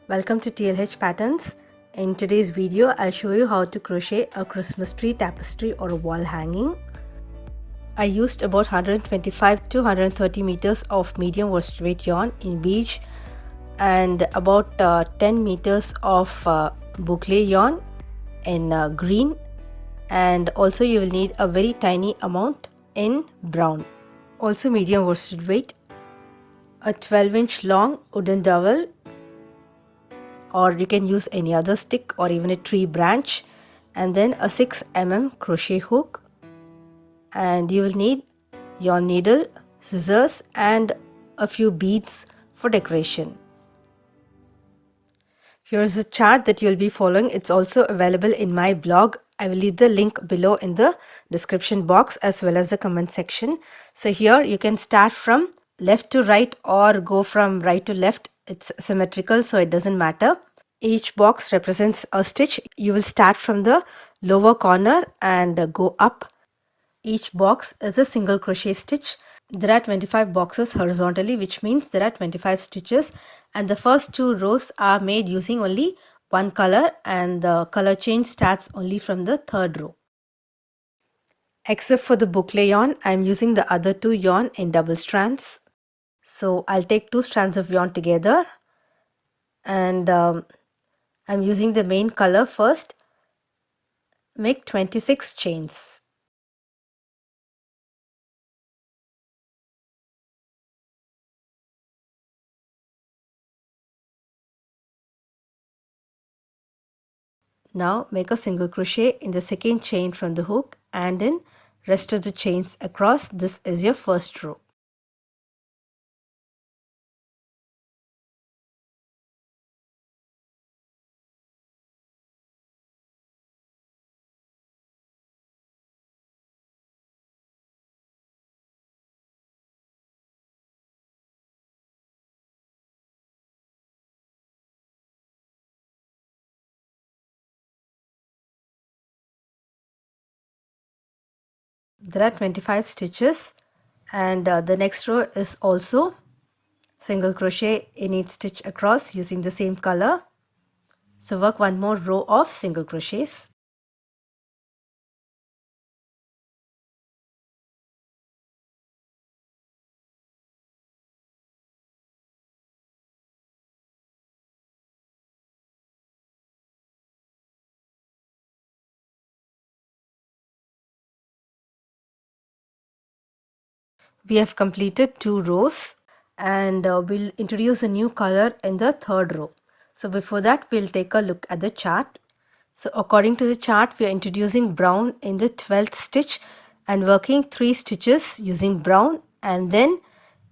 Welcome to TLH Patterns. In today's video, I'll show you how to crochet a Christmas tree tapestry or a wall hanging. I used about 125 to 130 meters of medium worsted weight yarn in beige and about 10 meters of boucle yarn in green, and also you will need a very tiny amount in brown. Also medium worsted weight, a 12-inch long wooden dowel, or you can use any other stick or even a tree branch, and then a 6 mm crochet hook, and you will need your needle, scissors and a few beads for decoration. Here is a chart that you'll be following. It's also available in my blog. I will leave the link below in the description box as well as the comment section. So here you can start from left to right or go from right to left. It's symmetrical, so it doesn't matter. Each box represents a stitch. You will start from the lower corner and go up. Each box is a single crochet stitch. There are 25 boxes horizontally, which means there are 25 stitches, and the first 2 rows are made using only one color, and the color change starts only from the 3rd row. Except for the boucle yarn, I am using the other 2 yarn in double strands. So I'll take 2 strands of yarn together, and I'm using the main color first. Make 26 chains. Now make a single crochet in the second chain from the hook and in rest of the chains across. This is your first row. There are 25 stitches, and the next row is also single crochet in each stitch across using the same color. So work one more row of single crochets. We have completed 2 rows, and we'll introduce a new color in the 3rd row. So before that, we'll take a look at the chart. So according to the chart, we are introducing brown in the 12th stitch and working 3 stitches using brown, and then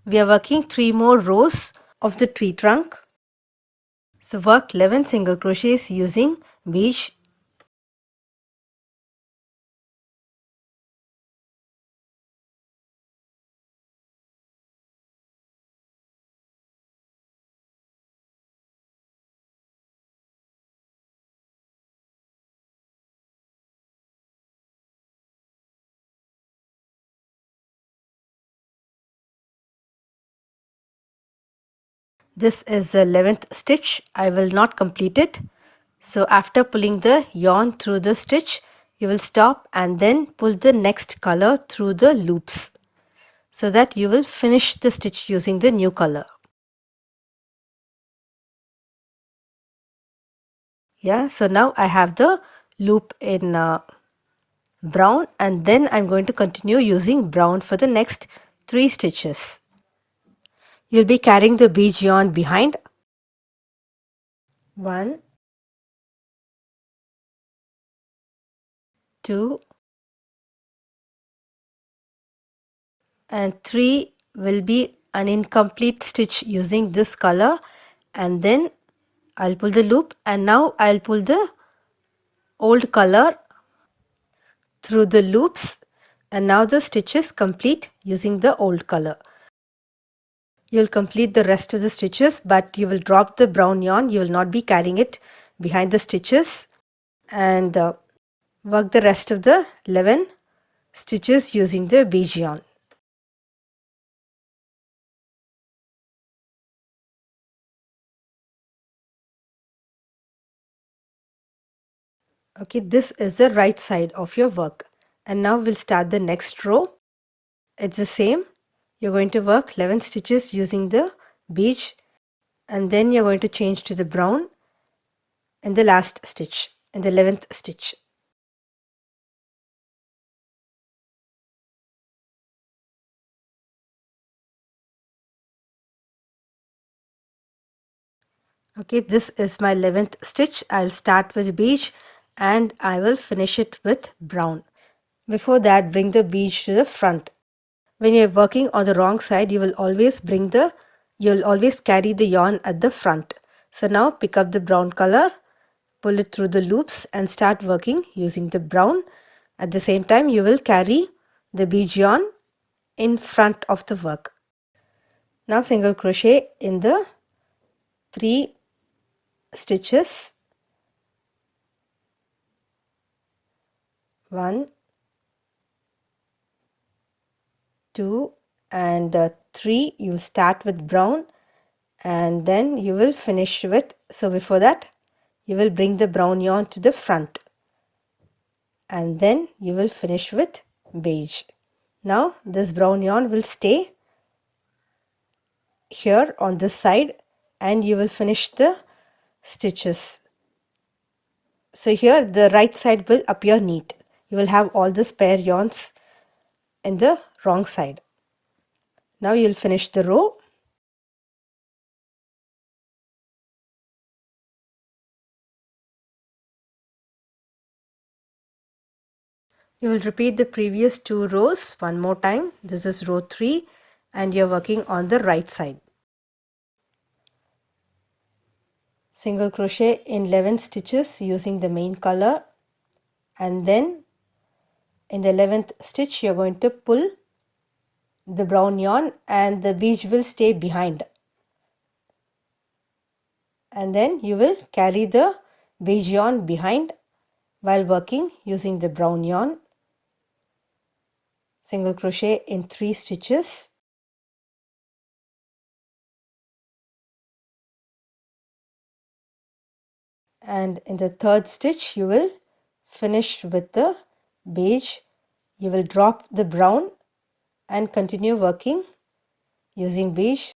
we are working 3 more rows of the tree trunk. So work 11 single crochets using beige. This is the 11th stitch. I will not complete it. So after pulling the yarn through the stitch, you will stop and then pull the next color through the loops so that you will finish the stitch using the new color. Yeah, so now I have the loop in brown, and then I'm going to continue using brown for the next 3 stitches. You'll be carrying the beige yarn behind. 1, 2, and 3 will be an incomplete stitch using this color, and then I'll pull the loop, and now I'll pull the old color through the loops, and now the stitch is complete using the old color. You'll complete the rest of the stitches, but you will drop the brown yarn. You will not be carrying it behind the stitches, and work the rest of the 11 stitches using the beige yarn. Okay, this is the right side of your work. And now we'll start the next row. It's the same. You're going to work 11 stitches using the beige, and then you're going to change to the brown in the last stitch, in the 11th stitch. Okay, this is my 11th stitch. I'll start with beige and I will finish it with brown. Before that, bring the beige to the front. When you're working on the wrong side, you'll always carry the yarn at the front. So now pick up the brown color, pull it through the loops and start working using the brown. At the same time, you will carry the beige yarn in front of the work. Now single crochet in the 3 stitches. 1, 2 and 3. You'll start with brown and then you will finish with, so before that you will bring the brown yarn to the front and then you will finish with beige. Now this brown yarn will stay here on this side and you will finish the stitches. So here the right side will appear neat. You will have all the spare yarns in the wrong side. Now you will finish the row. You will repeat the previous 2 rows one more time. This is row 3 and you're working on the right side. Single crochet in 11 stitches using the main color, and then in the 11th stitch you're going to pull the brown yarn and the beige will stay behind, and then you will carry the beige yarn behind while working using the brown yarn. Single crochet in 3 stitches. And in the 3rd stitch you will finish with the beige. You will drop the brown and continue working using beige.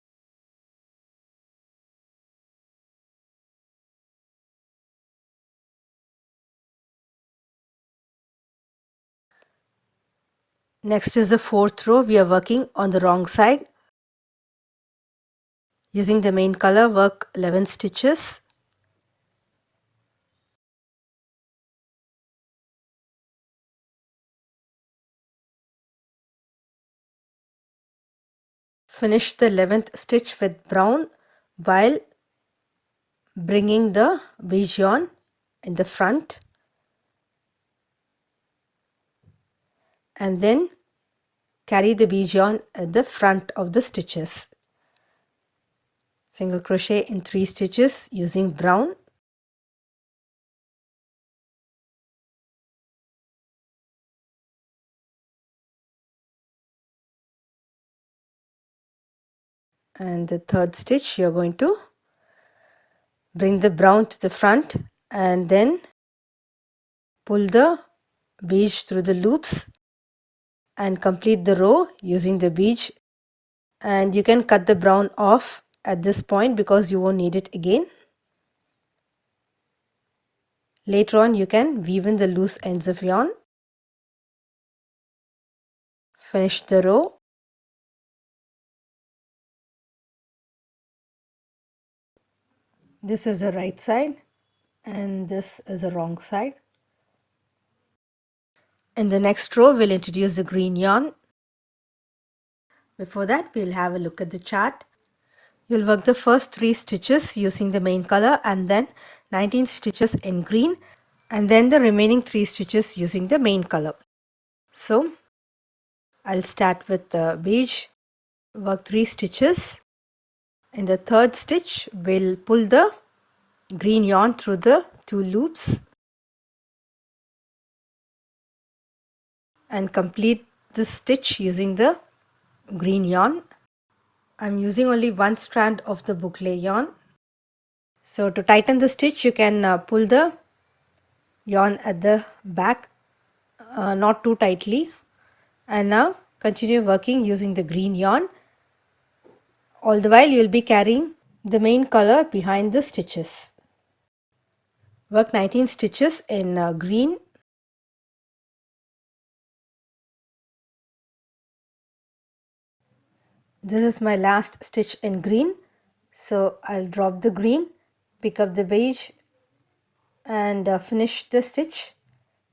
Next is the 4th row. We are working on the wrong side. Using the main color, work 11 stitches. Finish the 11th stitch with brown while bringing the beige yarn in the front, and then carry the beige yarn at the front of the stitches. Single crochet in 3 stitches using brown. And the 3rd stitch you're going to bring the brown to the front and then pull the beige through the loops and complete the row using the beige. And you can cut the brown off at this point because you won't need it again. Later on you can weave in the loose ends of yarn. Finish the row. This is the right side and this is the wrong side. In the next row we'll introduce the green yarn. Before that we'll have a look at the chart. You'll work the first 3 stitches using the main color and then 19 stitches in green and then the remaining 3 stitches using the main color. So I'll start with the beige, work 3 stitches. In the 3rd stitch we'll pull the green yarn through the 2 loops and complete this stitch using the green yarn. I'm using only one strand of the boucle yarn. So to tighten the stitch you can pull the yarn at the back, not too tightly. And now continue working using the green yarn. All the while you will be carrying the main color behind the stitches. Work 19 stitches in green. This is my last stitch in green, so I'll drop the green, pick up the beige and finish the stitch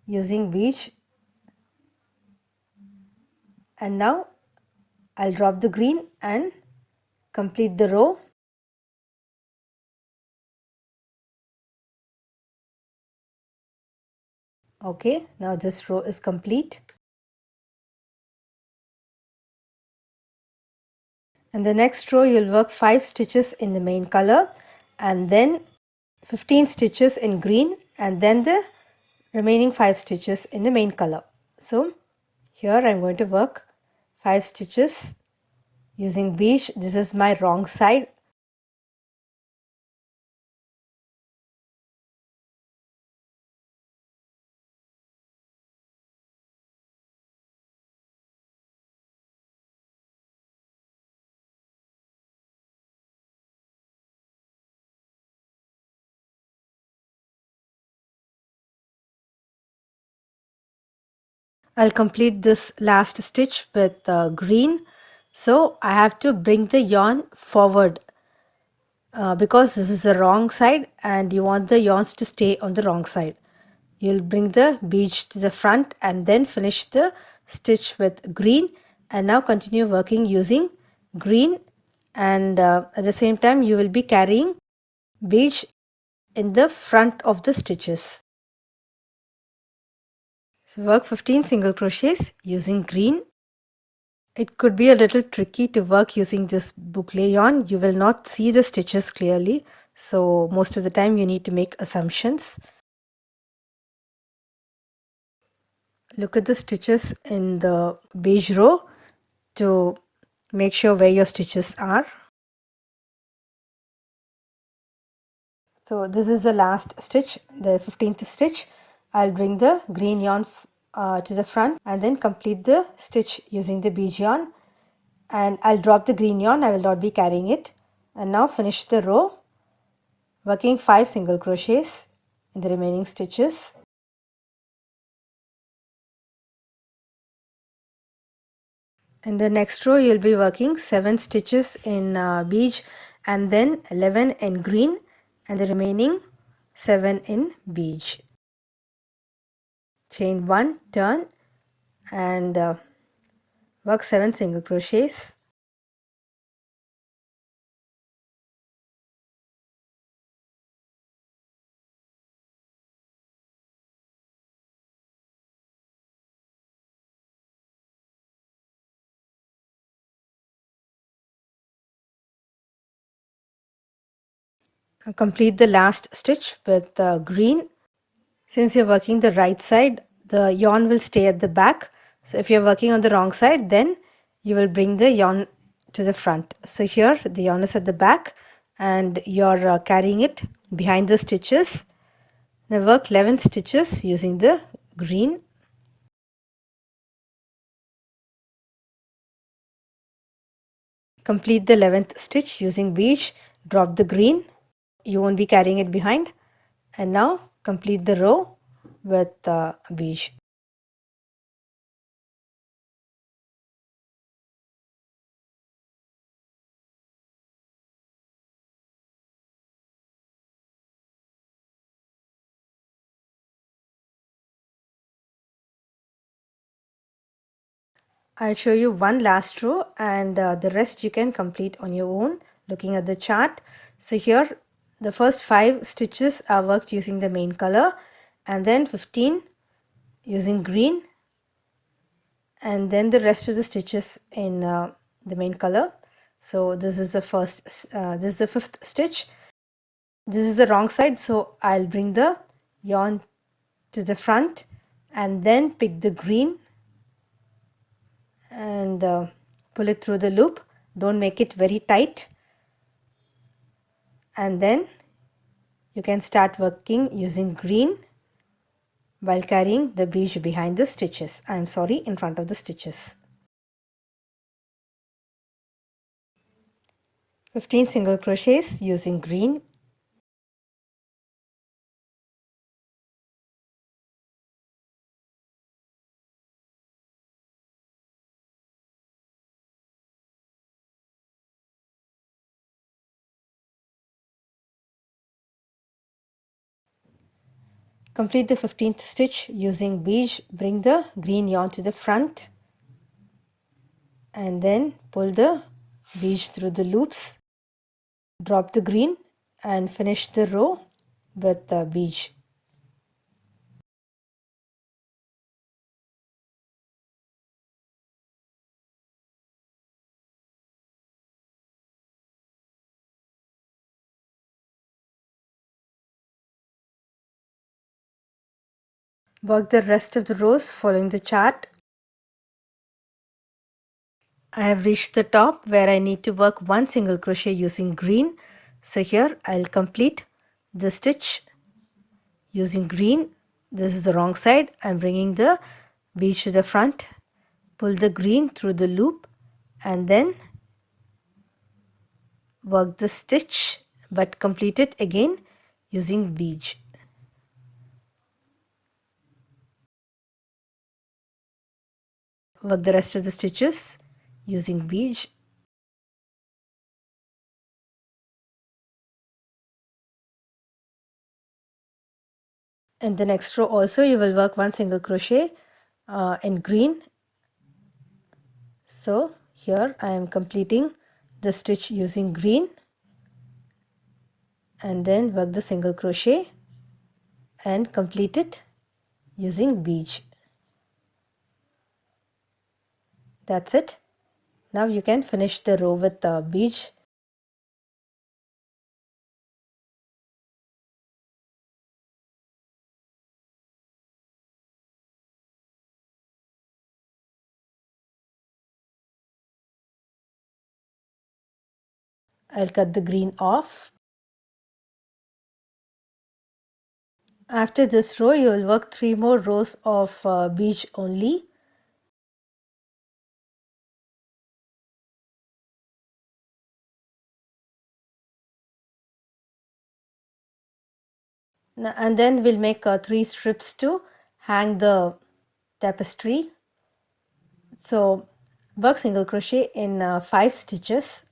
using beige. And now I'll drop the green and complete the row. Okay, now this row is complete. And the next row you'll work 5 stitches in the main color and then 15 stitches in green and then the remaining 5 stitches in the main color. So here I'm going to work 5 stitches using beige. This is my wrong side. I'll complete this last stitch with green. So I have to bring the yarn forward because this is the wrong side and you want the yarns to stay on the wrong side. You'll bring the beige to the front and then finish the stitch with green, and now continue working using green, and at the same time you will be carrying beige in the front of the stitches. So work 15 single crochets using green. It could be a little tricky to work using this boucle yarn. You will not see the stitches clearly, so most of the time you need to make assumptions. Look at the stitches in the beige row to make sure where your stitches are. So this is the last stitch, the 15th stitch. I'll bring the green yarn to the front and then complete the stitch using the beige yarn, and I'll drop the green yarn. I will not be carrying it. And now finish the row working 5 single crochets in the remaining stitches. In the next row you'll be working 7 stitches in beige and then 11 in green and the remaining 7 in beige. Chain 1, turn and work 7 single crochets. Complete the last stitch with green. Since you're working the right side, the yarn will stay at the back. So if you're working on the wrong side, then you will bring the yarn to the front. So here the yarn is at the back and you're carrying it behind the stitches. Now work 11 stitches using the green. Complete the 11th stitch using beige. Drop the green. You won't be carrying it behind. And now complete the row with beige. I'll show you one last row and the rest you can complete on your own looking at the chart. So here the first 5 stitches are worked using the main color and then 15 using green and then the rest of the stitches in the main color. So this is the first, this is the 5th stitch. This is the wrong side, so I'll bring the yarn to the front and then pick the green and pull it through the loop. Don't make it very tight, and then you can start working using green. while carrying the biege behind the stitches. I am sorry, in front of the stitches. 15 single crochets using green. Complete the 15th stitch using biege. Bring the green yarn to the front and then pull the biege through the loops. Drop the green and finish the row with the biege. Work the rest of the rows following the chart. I have reached the top where I need to work one single crochet using green. So here I'll complete the stitch using green. This is the wrong side. I'm bringing the biege to the front, pull the green through the loop and then work the stitch but complete it again using biege. Work the rest of the stitches using biege. In the next row also you will work one single crochet in green. So here I am completing the stitch using green and then work the single crochet and complete it using biege. That's it. Now you can finish the row with the biege. I'll cut the green off. After this row you will work 3 more rows of biege only. And then we'll make 3 strips to hang the tapestry. So work single crochet in 5 stitches.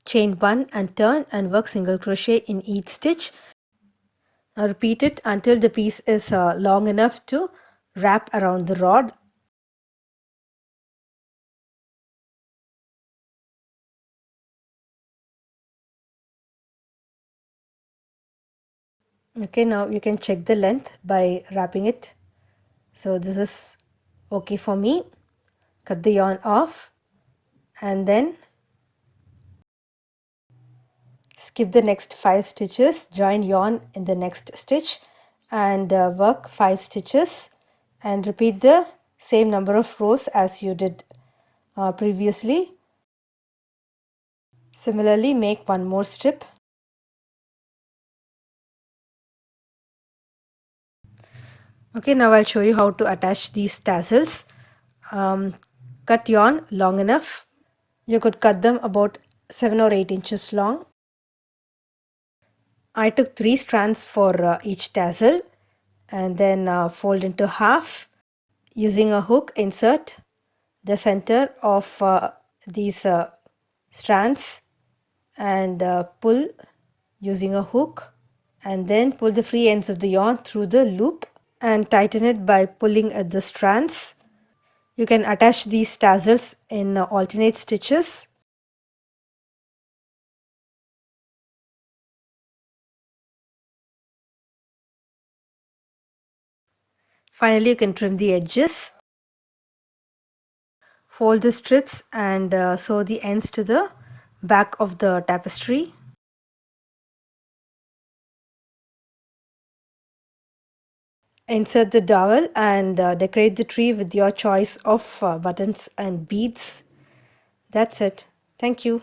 Chain 1 and turn and work single crochet in each stitch. Now repeat it until the piece is long enough to wrap around the rod. Okay, now you can check the length by wrapping it. So this is okay for me. Cut the yarn off and then skip the next 5 stitches, join yarn in the next stitch and work 5 stitches and repeat the same number of rows as you did previously. Similarly, make one more strip. Okay, now I'll show you how to attach these tassels. Cut yarn long enough. You could cut them about 7 or 8 inches long. I took 3 strands for each tassel and then fold into half. Using a hook, insert the center of these strands and pull using a hook and then pull the free ends of the yarn through the loop and tighten it by pulling at the strands. You can attach these tassels in alternate stitches. Finally, you can trim the edges. Fold the strips and sew the ends to the back of the tapestry. insert the dowel and decorate the tree with your choice of buttons and beads. That's it. Thank you.